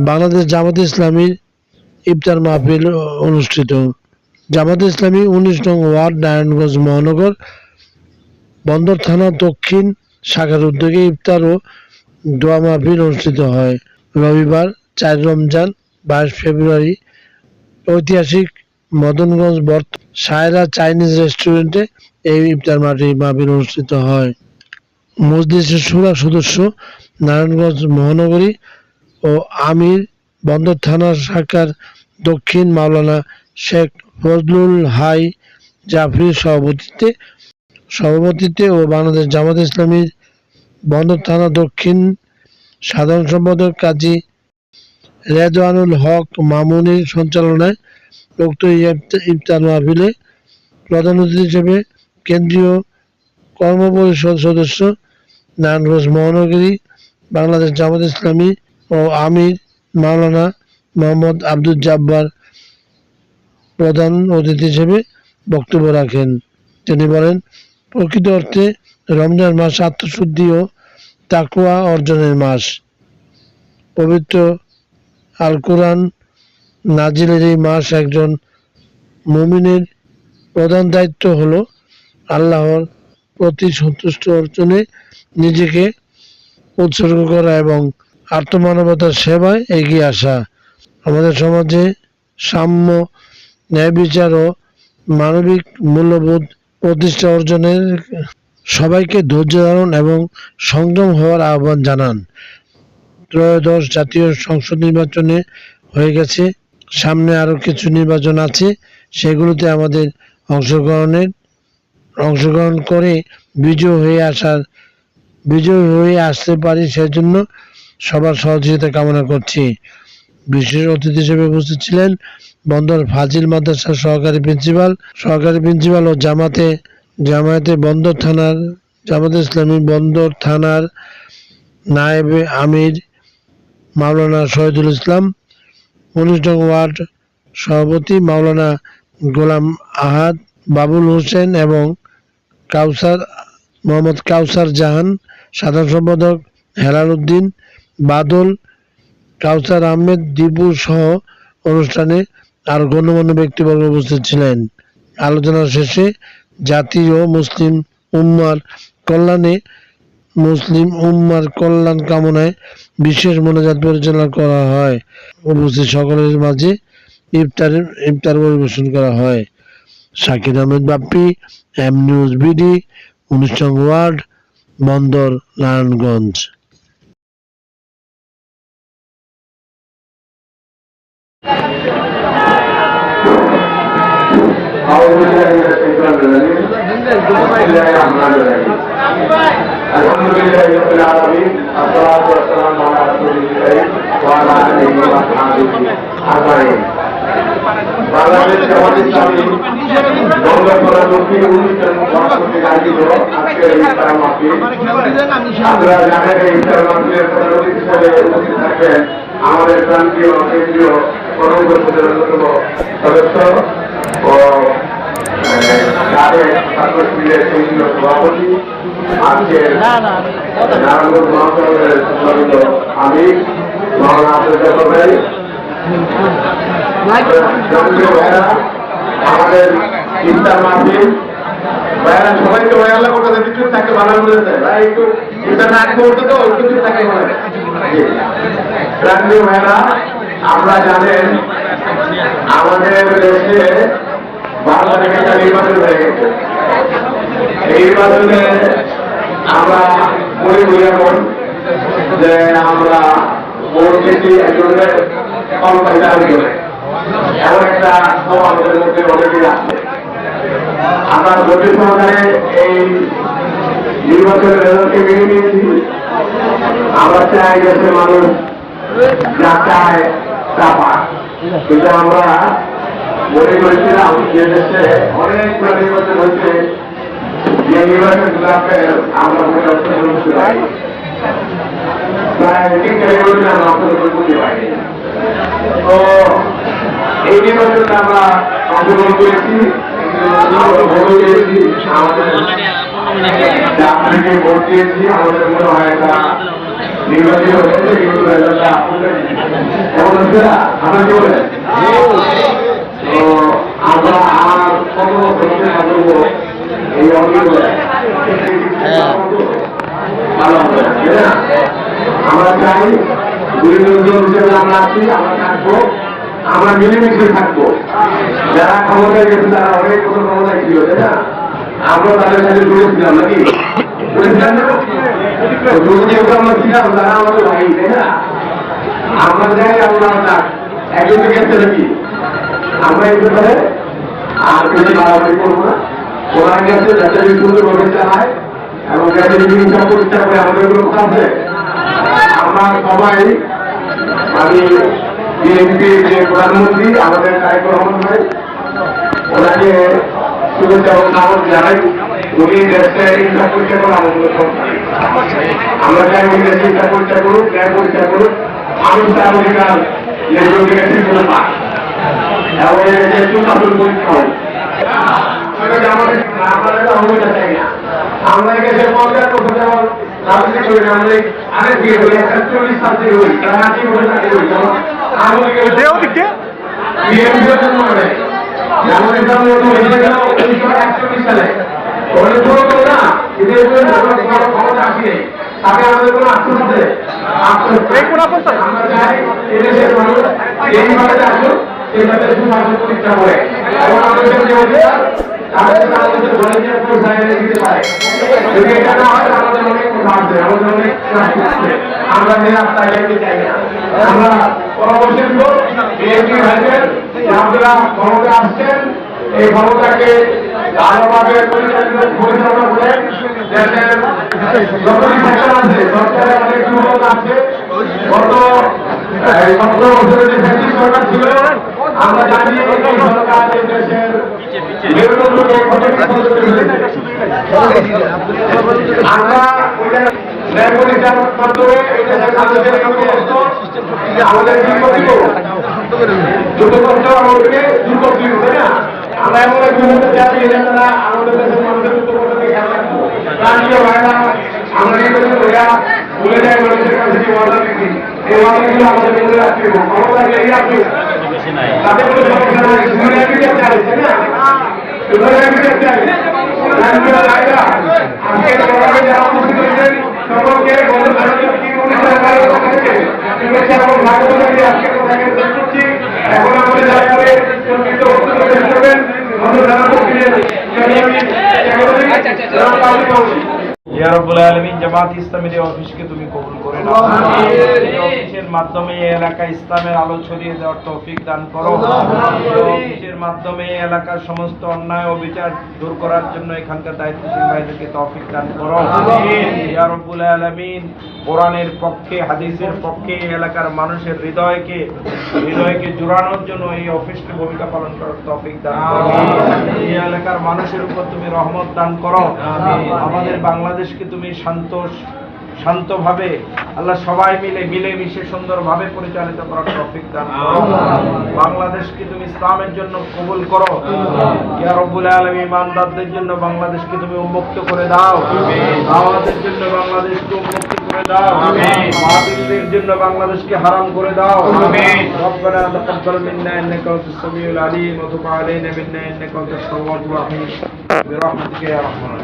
বাংলাদেশ জামাতে ইসলামীর ইফতার মাহফিল অনুষ্ঠিত। জামাতে ইসলামী ১৯ নং ওয়ার্ড নারায়ণগঞ্জ মহানগর বন্দর থানা দক্ষিণ শাখার উদ্যোগে ইফতার ও দোয়া মাহফিল অনুষ্ঠিত হয় রবিবার ৪ রমজান ২২ ফেব্রুয়ারি ঐতিহাসিক মদনগঞ্জ বর্ত সায়রা চাইনিজ রেস্টুরেন্টে এই ইফতার মাহফিল অনুষ্ঠিত হয়। মজলিসের শুরা সদস্য নারায়ণগঞ্জ মহানগরী ও আমির বন্দর থানা শাখার দক্ষিণ মাওলানা শেখ ফজলুল হাই জাফরির সভাপতিত্বে ও বাংলাদেশ জামাত ইসলামীর বন্দর থানা দক্ষিণ সাধারণ সম্পাদক কাজী রেদওয়ানুল হক মামুনের সঞ্চালনায় উক্ত ইফতার মাহফিলে প্রধান অতিথি হিসেবে কেন্দ্রীয় কর্মপরিষদ সদস্য নারায়ণগঞ্জ মহানগরী বাংলাদেশ জামাত ইসলামী ও আমির মাওলানা মোহাম্মদ আব্দুল জব্বার প্রধান অতিথি হিসেবে বক্তব্য রাখেন। তিনি বলেন, প্রকৃত অর্থে রমজান মাস আত্মশুদ্ধি ও তাকওয়া অর্জনের মাস। পবিত্র আল কোরআন নাজিলের এই মাস একজন মুমিনের প্রধান দায়িত্ব হলো আল্লাহর প্রতি সন্তুষ্ট অর্জনে নিজেকে উৎসর্গ করা এবং আত্মমানবতার সেবায় এগিয়ে আসা। আমাদের সমাজে সাম্য, ন্যায় বিচার ও মানবিক মূল্যবোধ প্রতিষ্ঠা অর্জনের সবাইকে ধৈর্য ধারণ এবং সংযম হওয়ার আহ্বান জানান। ত্রয়োদশ জাতীয় সংসদ নির্বাচনে হয়ে গেছে, সামনে আরও কিছু নির্বাচন আছে, সেগুলোতে আমাদের অংশগ্রহণ করে বিজয়ী হয়ে আসতে পারি, সেজন্য সবার সহযোগিতা কামনা করছি। বিশেষ অতিথি হিসেবে উপস্থিত ছিলেন বন্দর ফাজিল মাদ্রাসার সহকারী প্রিন্সিপাল ও জামায়াতে জামাতে ইসলামী বন্দর থানার নায়েবে আমির মাওলানা শহীদুল ইসলাম, ১৯ নং ওয়ার্ড সভাপতি মাওলানা গোলাম আহাদ, বাবুল হোসেন এবং মোহাম্মদ কাউসার জাহান, সাধারণ সম্পাদক হেলাল উদ্দিন, বাদল, কাউসার আহমেদ, দীপু সহ অনুষ্ঠানে আর গণ্যমান্য ব্যক্তিবর্গ উপস্থিত ছিলেন। আলোচনা শেষে জাতি ও মুসলিম উম্মার কল্যাণ কামনায় বিশেষ মোনাজাত পরিচালনা করা হয়। উপস্থিত সকলের মাঝে ইফতার পরিবেশন করা হয়। Shakir Ahmed Bappi, M news BD, ১৯ নং ওয়ার্ড, বন্দর, নারায়ণগঞ্জ। বাংলাদেশ জামাত ইসলামী বন্দর থানা দক্ষিণ অনুষ্ঠান সভাপতি আয়োজিত আজকের ইফতার মাহফিল। আপনারা জানেন, এই ইফতার মাহফিলের প্রধান অতিথি হিসেবে উপস্থিত থাকবেন আমাদের প্রান্তীয় কেন্দ্রীয় কর্মপরিষদের অন্যতম সদস্য ও ছাত্র শিবিরের কেন্দ্রীয় সভাপতি, আজকের নারায়ণগঞ্জ মহানগরের সম্মানিত আমির মাওলানা আব্দুল জব্বার ভাই, আমাদের ইফতার মাহফিল ভাইরা সবাইকে ভাই আল্লাহ করতে কিছু থাকে ভালো বলেছে ভাই, একটু ইফতার না করতে তো কিছু থাকে প্রাণীয় ভাইরা। আমরা জানেন আমাদের দেশে ১২ তারিখে একটা নির্বাচন হয়ে গেছে। এই নির্বাচনে আমরা মনে করি এখন যে আমরা ভোট দিচ্ছি একজনের কম পয়সা করে, এমন একটা সব আমাদের মধ্যে অনেকেই আছে। আমরা গভীর সহকারে এই নির্বাচনের রেজাল্টকে মেনে নিয়েছি। আমরা চাই দেশের মানুষ যা চায় তা পায়, কিন্তু আমরা মনে করেছিলাম যে দেশে অনেকগুলো নির্বাচন হচ্ছে, যে নির্বাচনগুলোকে আমরা মনে অংশগ্রহণ করতে পারি, প্রায় ৩টা নির্বাচন আমরা অংশগ্রহণ করতে পারি। তো এই নির্বাচনে আমরা অংশগ্রহণ করেছি, ভোট দিয়েছি, আমাদের ভোট দিয়েছি। আমাদের মনে হয় এটা নির্বাচিত হয়েছে, কিন্তু রেজাল্টটা আপনাদের কেমন হচ্ছে না? আপনারা কি বলেন? তো আমরা আর কত বছর থাকবো এই অঙ্গীকার ভালো হবে না, তাই না? আমরা চাই দুর্নীতি হিসেবে আমরা আছি, আমরা থাকবো, আমরা মিলেমিশে থাকবো। যারা ক্ষমতায় গেছে তারা অনেক কোনো ক্ষমতায় ছিল, তাই না? আমরা তাদের সাথে জুড়েছিলাম নাকি? জুড়েছিলাম না? যেহেতু আমরা ছিলাম তারা আমাদের ভাই, তাই না? আমরা যাই আমরা একজন গেছে নাকি? আমরা এই ব্যাপারে আর কিছু বাড়াবাড়ি করবো না। ওরা গেছে যাতে সুন্দর ভাবে চালায় এবং যাতে চিকিৎসা পরীক্ষা করে আমাদের কোনো কথা আছে। আমরা সবাই, আমি বিএনপি যে প্রধানমন্ত্রী আমাদের তারেক রহমান ভাই, ওনাকে শুভেচ্ছা এবং সাহস জানাই। উনি দেশের ইচ্ছা পরীক্ষা করে আমাদের সরকার, আমরা চাই উনি দেশে ইচ্ছা পরীক্ষা করুক, ন্যায় পরীক্ষা করুক, মানুষ তার অধিকার লেগে ঠিক করে পায় এবং এর সুশাসন পরীক্ষা হয়। আমরা এখানে 50 বছর যেমন রাজনীতি করি, আমরা আরেক বিয়ে করি, 41 সাল থেকে করি, তারা 80 বছর থেকে করি। বিএনপির জন্য মানে যেমন ইসলাম হয়েছে গেল 1941 সালে, অনেক বড় তো না, কিন্তু ক্ষমতা আসে তাকে আমাদের কোনো আফসোস আছে? আমরা চাই এদেশের মানুষ এইভাবে আসুক, এইভাবে সুশাসন পরীক্ষা করে এবং আমাদের যে অধিকার তাদের আমাদের ভলেন্টিয়ার ফোর্স আইনে দিতে পারে। যদি এটা না হয় আমাদের অনেক কথা আছে, আমাদের অনেক আছে, আমরা এই রাস্তায় যেতে চাই না। আমরা পরামর্শ দিব বিএনপি ভাইদের যে আপনারা ক্ষমতা আসছেন, এই ক্ষমতাকে ভালোভাবে পরিচালনা করেন। দেশের যতই সেক্টর আছে, সরকারের অনেক দুর্বল আছে। গত 17 বছরের যে ফ্যাসিস্ট সরকার ছিল, আমরা জানি এই সরকার এই দেশের আমরা ন্যায় পরিচালনার মাধ্যমে এই দেশের মানুষের আমাদের দ্রুতকষ্ট আমাদেরকে দ্রুত তাই না? আমরা এমন এক মুহূর্তে চাই তারা আমাদের দেশের মানুষের দ্রুতকষ্টকে খেয়াল রাখবো। রাষ্ট্রীয় ভাইরা আমরা নির্বাচন হইয়া ভুলে যাই মানুষের কাছে যে ওয়াদা দিচ্ছি, এই ওয়াদাগুলো আমাদের মনে রাখতে হবে। ক্ষমতা গেলেই আপনি তাদের কোনো সমস্যা নাই, তাই না? এখন আমাদের ইয়া রাব্বুল আলামিন, জামাত ইসলামের এই অফিসকে তুমি কবুল করে নাও। এই অফিসের মাধ্যমে এই এলাকায় ইসলামের আলো ছড়িয়ে দেওয়ার তৌফিক দান করো। এই অফিসের মাধ্যমে এই এলাকার সমস্ত অন্যায় ও বিচার দূর করার জন্য এখানকার দায়িত্বশীল ভাইদেরকে তৌফিক দান করো। ইয়া রাব্বুল আলামিন, কোরআনের পক্ষে, হাদিসের পক্ষে এই এলাকার মানুষের হৃদয়কে জোড়ানোর জন্য এই অফিসকে ভূমিকা পালন করার তৌফিক দান করো। এই এলাকার মানুষের উপর তুমি রহমত দান করো। আমাদের বাংলাদেশকে তুমি শান্তভাবে আল্লাহ সবাই মিলেমিশে সুন্দরভাবে পরিচালিত করার তৌফিক দান করো। বাংলাদেশকে তুমি ইসলামের জন্য কবুল করো। ইয়া রাব্বুল আলামিন, ইমানদারদের জন্য বাংলাদেশকে তুমি উন্মুক্ত করে দাও। আমাদের জন্য বাংলাদেশকে উন্মুক্ত করে দাও। মাহফিলদের জন্য বাংলাদেশকে হারাম করে দাও। রব্বানা তাকাব্বাল মিন্না ইন্নাকা আনতাস সামিউল আলিম ওয়া তুব আলাইনা ইন্নাকা আনতাত তাওয়াবুর রহিম বিরহমাতিকা ইয়া রাহমান।